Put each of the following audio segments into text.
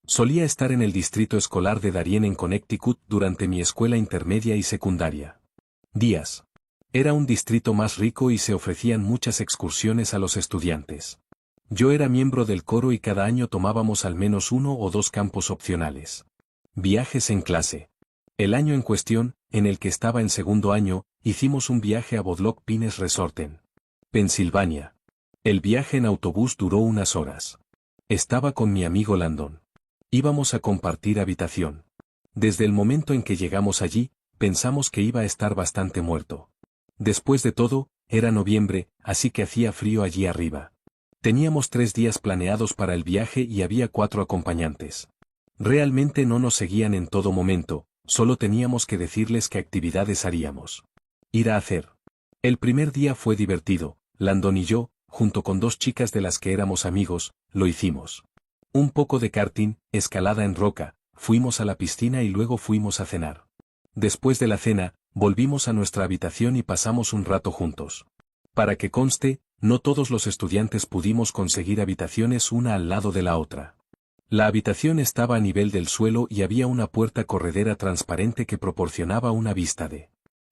Solía estar en el distrito escolar de Darien en Connecticut durante mi escuela intermedia y secundaria. Díaz. Era un distrito más rico y se ofrecían muchas excursiones a los estudiantes. Yo era miembro del coro y cada año tomábamos al menos 1 o 2 campos opcionales. Viajes en clase. El año en cuestión, en el que estaba en segundo año, hicimos un viaje a Boardwalk Pines Resort en Pensilvania. El viaje en autobús duró unas horas. Estaba con mi amigo Landon. Íbamos a compartir habitación. Desde el momento en que llegamos allí, pensamos que iba a estar bastante muerto. Después de todo, era noviembre, así que hacía frío allí arriba. Teníamos 3 días planeados para el viaje y había 4 acompañantes. Realmente no nos seguían en todo momento, solo teníamos que decirles qué actividades haríamos. Ir a hacer. El primer día fue divertido, Landon y yo, junto con 2 chicas de las que éramos amigos, lo hicimos. Un poco de karting, escalada en roca, fuimos a la piscina y luego fuimos a cenar. Después de la cena, volvimos a nuestra habitación y pasamos un rato juntos. Para que conste, no todos los estudiantes pudimos conseguir habitaciones una al lado de la otra. La habitación estaba a nivel del suelo y había una puerta corredera transparente que proporcionaba una vista de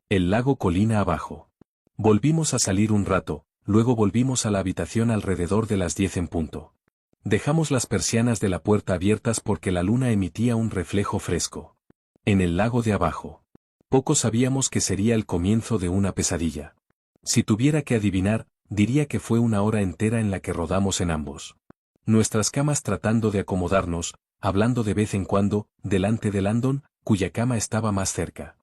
el lago colina abajo. Volvimos a salir un rato, luego volvimos a la habitación alrededor de las 10 en punto. Dejamos las persianas de la puerta abiertas porque la luna emitía un reflejo fresco. En el lago de abajo. Poco sabíamos que sería el comienzo de una pesadilla. Si tuviera que adivinar, diría que fue una hora entera en la que rodamos en ambos. Nuestras camas tratando de acomodarnos, hablando de vez en cuando, delante de Landon, cuya cama estaba más cerca.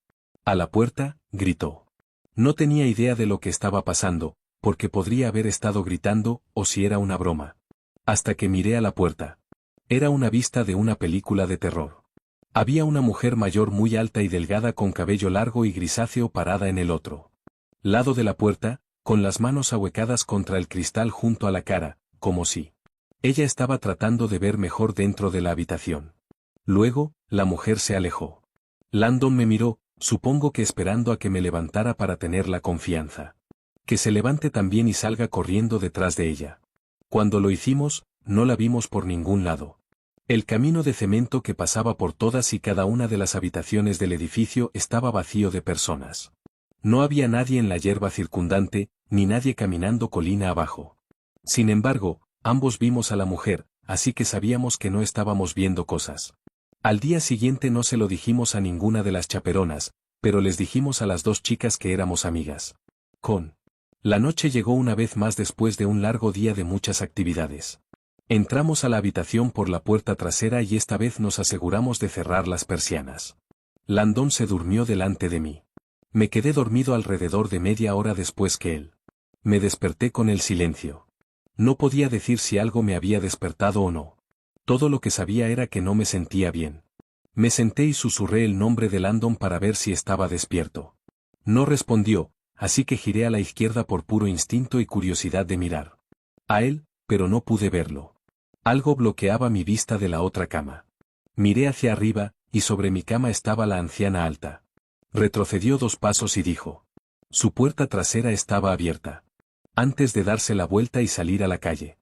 A la puerta, gritó. No tenía idea de lo que estaba pasando, porque podría haber estado gritando, o si era una broma. Hasta que miré a la puerta. Era una vista de una película de terror. Había una mujer mayor muy alta y delgada con cabello largo y grisáceo parada en el otro lado de la puerta, con las manos ahuecadas contra el cristal junto a la cara, como si ella estaba tratando de ver mejor dentro de la habitación. Luego, la mujer se alejó. Landon me miró, supongo que esperando a que me levantara para tener la confianza. Que se levante también y salga corriendo detrás de ella. Cuando lo hicimos, no la vimos por ningún lado. El camino de cemento que pasaba por todas y cada una de las habitaciones del edificio estaba vacío de personas. No había nadie en la hierba circundante, ni nadie caminando colina abajo. Sin embargo, ambos vimos a la mujer, así que sabíamos que no estábamos viendo cosas. Al día siguiente no se lo dijimos a ninguna de las chaperonas, pero les dijimos a las 2 chicas que éramos amigas. La noche llegó una vez más después de un largo día de muchas actividades. Entramos a la habitación por la puerta trasera y esta vez nos aseguramos de cerrar las persianas. Landon se durmió delante de mí. Me quedé dormido alrededor de media hora después que él. Me desperté con el silencio. No podía decir si algo me había despertado o no. Todo lo que sabía era que no me sentía bien. Me senté y susurré el nombre de Landon para ver si estaba despierto. No respondió, así que giré a la izquierda por puro instinto y curiosidad de mirar a él, pero no pude verlo. Algo bloqueaba mi vista de la otra cama. Miré hacia arriba, y sobre mi cama estaba la anciana alta. Retrocedió 2 pasos y dijo. Su puerta trasera estaba abierta. Antes de darse la vuelta y salir a la calle.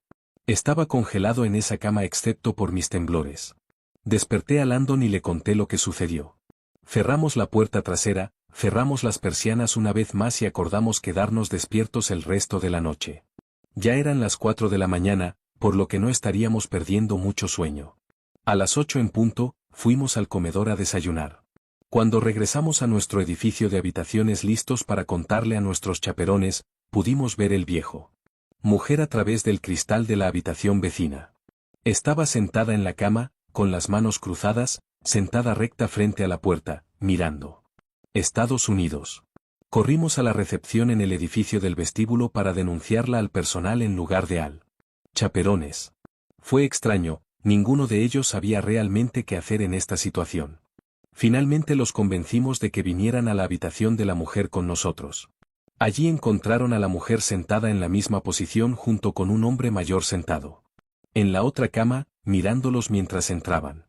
Estaba congelado en esa cama excepto por mis temblores. Desperté a Landon y le conté lo que sucedió. Cerramos la puerta trasera, cerramos las persianas una vez más y acordamos quedarnos despiertos el resto de la noche. Ya eran las 4 de la mañana, por lo que no estaríamos perdiendo mucho sueño. A las 8 en punto, fuimos al comedor a desayunar. Cuando regresamos a nuestro edificio de habitaciones listos para contarle a nuestros chaperones, pudimos ver el viejo mujer a través del cristal de la habitación vecina. Estaba sentada en la cama, con las manos cruzadas, sentada recta frente a la puerta, mirando Estados Unidos. Corrimos a la recepción en el edificio del vestíbulo para denunciarla al personal en lugar de al chaperones. Fue extraño, ninguno de ellos sabía realmente qué hacer en esta situación. Finalmente los convencimos de que vinieran a la habitación de la mujer con nosotros. Allí encontraron a la mujer sentada en la misma posición junto con un hombre mayor sentado en la otra cama, mirándolos mientras entraban.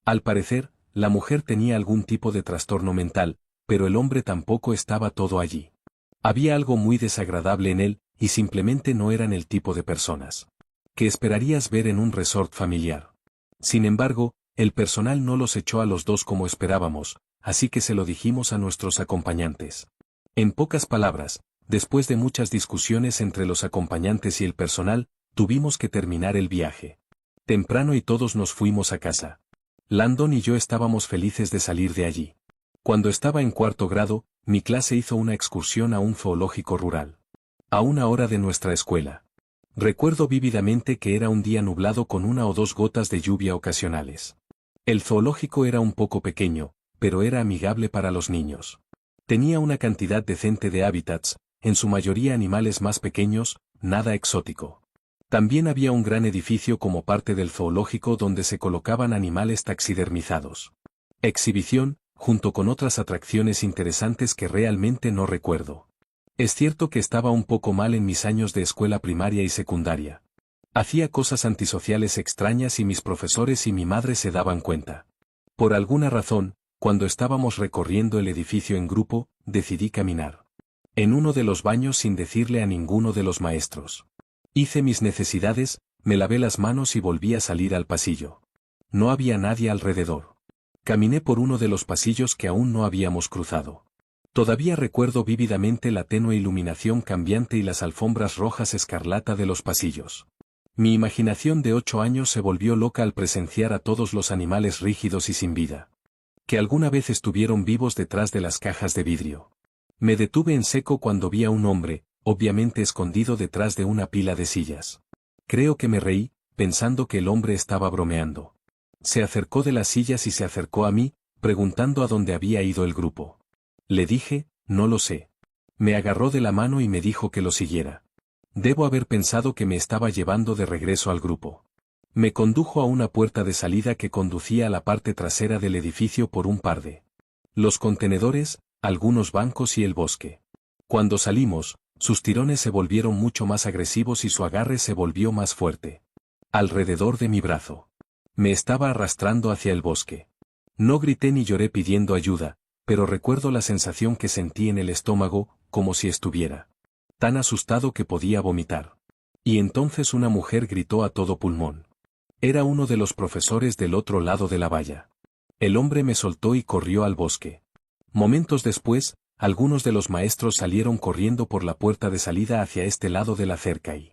Al parecer, la mujer tenía algún tipo de trastorno mental, pero el hombre tampoco estaba todo allí. Había algo muy desagradable en él, y simplemente no eran el tipo de personas que esperarías ver en un resort familiar. Sin embargo, El personal no los echó a los dos como esperábamos, así que se lo dijimos a nuestros acompañantes. En pocas palabras, después de muchas discusiones entre los acompañantes y el personal, tuvimos que terminar el viaje. Temprano y todos nos fuimos a casa. Landon y yo estábamos felices de salir de allí. Cuando estaba en cuarto grado, mi clase hizo una excursión a un zoológico rural. A una hora de nuestra escuela. Recuerdo vívidamente que era un día nublado con 1 o 2 gotas de lluvia ocasionales. El zoológico era un poco pequeño, pero era amigable para los niños. Tenía una cantidad decente de hábitats, en su mayoría animales más pequeños, nada exótico. También había un gran edificio como parte del zoológico donde se colocaban animales taxidermizados. Exhibición, junto con otras atracciones interesantes que realmente no recuerdo. Es cierto que estaba un poco mal en mis años de escuela primaria y secundaria. Hacía cosas antisociales extrañas y mis profesores y mi madre se daban cuenta. Por alguna razón, cuando estábamos recorriendo el edificio en grupo, decidí caminar en uno de los baños sin decirle a ninguno de los maestros. Hice mis necesidades, me lavé las manos y volví a salir al pasillo. No había nadie alrededor. Caminé por uno de los pasillos que aún no habíamos cruzado. Todavía recuerdo vívidamente la tenue iluminación cambiante y las alfombras rojas escarlata de los pasillos. Mi imaginación de 8 años se volvió loca al presenciar a todos los animales rígidos y sin vida, que alguna vez estuvieron vivos detrás de las cajas de vidrio. Me detuve en seco cuando vi a un hombre, obviamente escondido detrás de una pila de sillas. Creo que me reí, pensando que el hombre estaba bromeando. Se acercó de las sillas y se acercó a mí, preguntando a dónde había ido el grupo. Le dije, no lo sé. Me agarró de la mano y me dijo que lo siguiera. Debo haber pensado que me estaba llevando de regreso al grupo. Me condujo a una puerta de salida que conducía a la parte trasera del edificio por un par de los contenedores, algunos bancos y el bosque. Cuando salimos, sus tirones se volvieron mucho más agresivos y su agarre se volvió más fuerte. Alrededor de mi brazo. Me estaba arrastrando hacia el bosque. No grité ni lloré pidiendo ayuda, pero recuerdo la sensación que sentí en el estómago, como si estuviera tan asustado que podía vomitar. Y entonces una mujer gritó a todo pulmón. Era uno de los profesores del otro lado de la valla. El hombre me soltó y corrió al bosque. Momentos después, algunos de los maestros salieron corriendo por la puerta de salida hacia este lado de la cerca y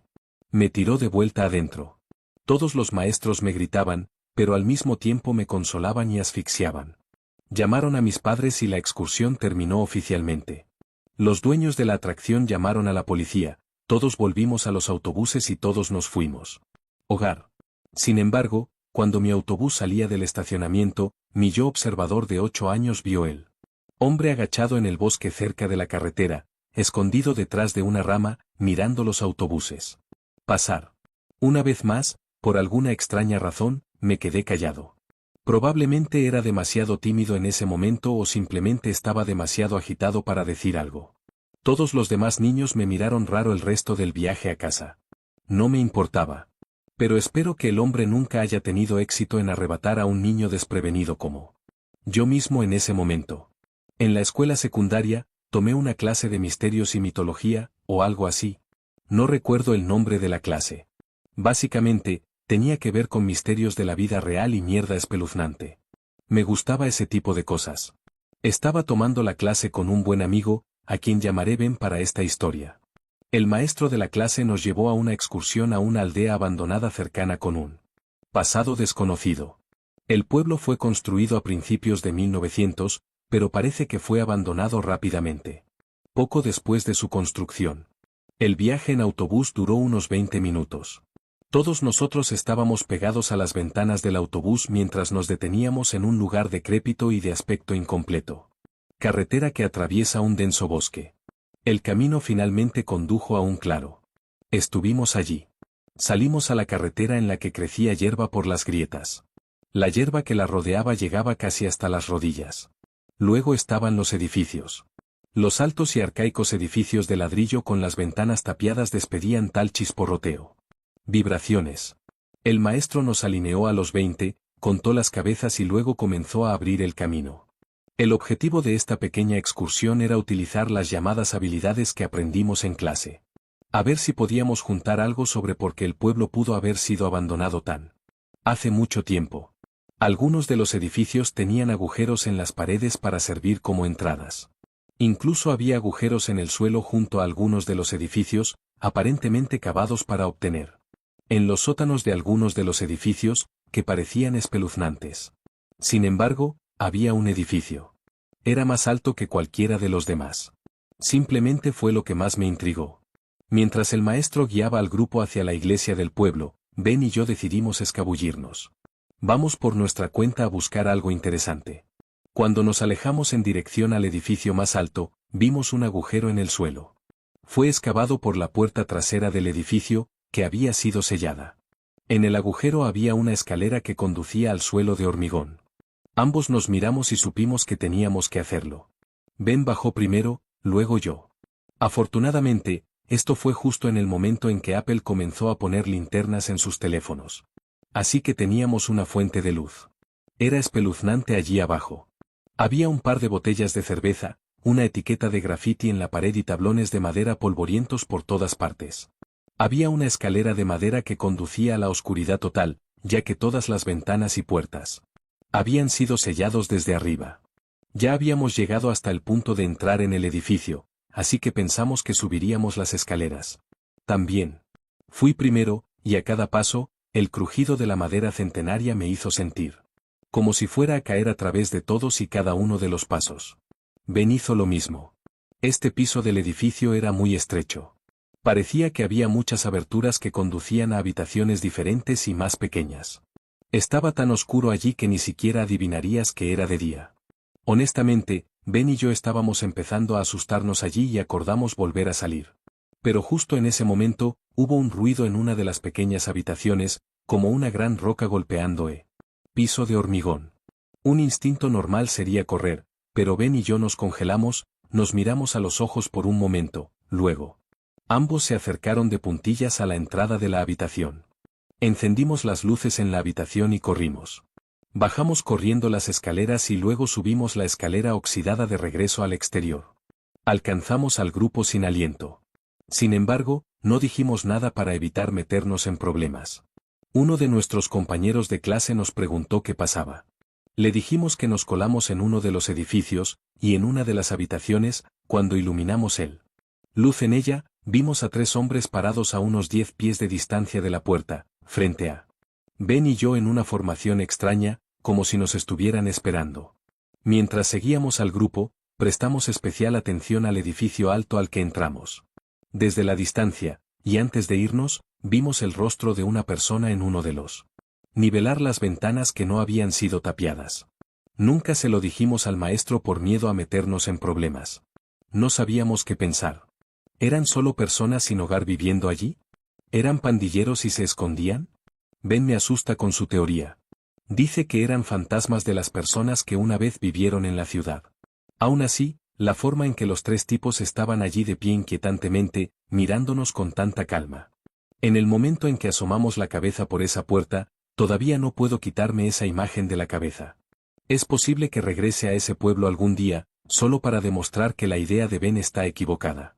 me tiró de vuelta adentro. Todos los maestros me gritaban, pero al mismo tiempo me consolaban y asfixiaban. Llamaron a mis padres y la excursión terminó oficialmente. Los dueños de la atracción llamaron a la policía, todos volvimos a los autobuses y todos nos fuimos. Hogar. Sin embargo, cuando mi autobús salía del estacionamiento, mi yo observador de 8 años vio el hombre agachado en el bosque cerca de la carretera, escondido detrás de una rama, mirando los autobuses pasar. Una vez más, por alguna extraña razón, me quedé callado. Probablemente era demasiado tímido en ese momento o simplemente estaba demasiado agitado para decir algo. Todos los demás niños me miraron raro el resto del viaje a casa. No me importaba. Pero espero que el hombre nunca haya tenido éxito en arrebatar a un niño desprevenido como yo mismo en ese momento. En la escuela secundaria, tomé una clase de misterios y mitología, o algo así. No recuerdo el nombre de la clase. Básicamente, tenía que ver con misterios de la vida real y mierda espeluznante. Me gustaba ese tipo de cosas. Estaba tomando la clase con un buen amigo, a quien llamaré Ben para esta historia. El maestro de la clase nos llevó a una excursión a una aldea abandonada cercana con un pasado desconocido. El pueblo fue construido a principios de 1900, pero parece que fue abandonado rápidamente. Poco después de su construcción. El viaje en autobús duró unos 20 minutos. Todos nosotros estábamos pegados a las ventanas del autobús mientras nos deteníamos en un lugar decrépito y de aspecto incompleto. Carretera que atraviesa un denso bosque. El camino finalmente condujo a un claro. Estuvimos allí. Salimos a la carretera en la que crecía hierba por las grietas. La hierba que la rodeaba llegaba casi hasta las rodillas. Luego estaban los edificios. Los altos y arcaicos edificios de ladrillo con las ventanas tapiadas despedían tal chisporroteo. Vibraciones. El maestro nos alineó a los 20, contó las cabezas y luego comenzó a abrir el camino. El objetivo de esta pequeña excursión era utilizar las llamadas habilidades que aprendimos en clase. A ver si podíamos juntar algo sobre por qué el pueblo pudo haber sido abandonado tan hace mucho tiempo. Algunos de los edificios tenían agujeros en las paredes para servir como entradas. Incluso había agujeros en el suelo junto a algunos de los edificios, aparentemente cavados para obtener. En los sótanos de algunos de los edificios, que parecían espeluznantes. Sin embargo, había un edificio. Era más alto que cualquiera de los demás. Simplemente fue lo que más me intrigó. Mientras el maestro guiaba al grupo hacia la iglesia del pueblo, Ben y yo decidimos escabullirnos. Vamos por nuestra cuenta a buscar algo interesante. Cuando nos alejamos en dirección al edificio más alto, vimos un agujero en el suelo. Fue excavado por la puerta trasera del edificio, que había sido sellada. En el agujero había una escalera que conducía al suelo de hormigón. Ambos nos miramos y supimos que teníamos que hacerlo. Ben bajó primero, luego yo. Afortunadamente, esto fue justo en el momento en que Apple comenzó a poner linternas en sus teléfonos. Así que teníamos una fuente de luz. Era espeluznante allí abajo. Había un par de botellas de cerveza, una etiqueta de grafiti en la pared y tablones de madera polvorientos por todas partes. Había una escalera de madera que conducía a la oscuridad total, ya que todas las ventanas y puertas habían sido sellados desde arriba. Ya habíamos llegado hasta el punto de entrar en el edificio, así que pensamos que subiríamos las escaleras. También fui primero, y a cada paso, el crujido de la madera centenaria me hizo sentir como si fuera a caer a través de todos y cada uno de los pasos. Ben hizo lo mismo. Este piso del edificio era muy estrecho. Parecía que había muchas aberturas que conducían a habitaciones diferentes y más pequeñas. Estaba tan oscuro allí que ni siquiera adivinarías que era de día. Honestamente, Ben y yo estábamos empezando a asustarnos allí y acordamos volver a salir. Pero justo en ese momento, hubo un ruido en una de las pequeñas habitaciones, como una gran roca golpeando piso de hormigón. Un instinto normal sería correr, pero Ben y yo nos congelamos, nos miramos a los ojos por un momento, luego. Ambos se acercaron de puntillas a la entrada de la habitación. Encendimos las luces en la habitación y corrimos. Bajamos corriendo las escaleras y luego subimos la escalera oxidada de regreso al exterior. Alcanzamos al grupo sin aliento. Sin embargo, no dijimos nada para evitar meternos en problemas. Uno de nuestros compañeros de clase nos preguntó qué pasaba. Le dijimos que nos colamos en uno de los edificios, y en una de las habitaciones, cuando iluminamos luz en ella, vimos a 3 hombres parados a unos 10 pies de distancia de la puerta, frente a Ben y yo en una formación extraña, como si nos estuvieran esperando. Mientras seguíamos al grupo, prestamos especial atención al edificio alto al que entramos. Desde la distancia, y antes de irnos, vimos el rostro de una persona en uno de los nivelar las ventanas que no habían sido tapiadas. Nunca se lo dijimos al maestro por miedo a meternos en problemas. No sabíamos qué pensar. ¿Eran solo personas sin hogar viviendo allí? ¿Eran pandilleros y se escondían? Ben me asusta con su teoría. Dice que eran fantasmas de las personas que una vez vivieron en la ciudad. Aún así, la forma en que los 3 tipos estaban allí de pie inquietantemente, mirándonos con tanta calma. En el momento en que asomamos la cabeza por esa puerta, todavía no puedo quitarme esa imagen de la cabeza. Es posible que regrese a ese pueblo algún día, solo para demostrar que la idea de Ben está equivocada.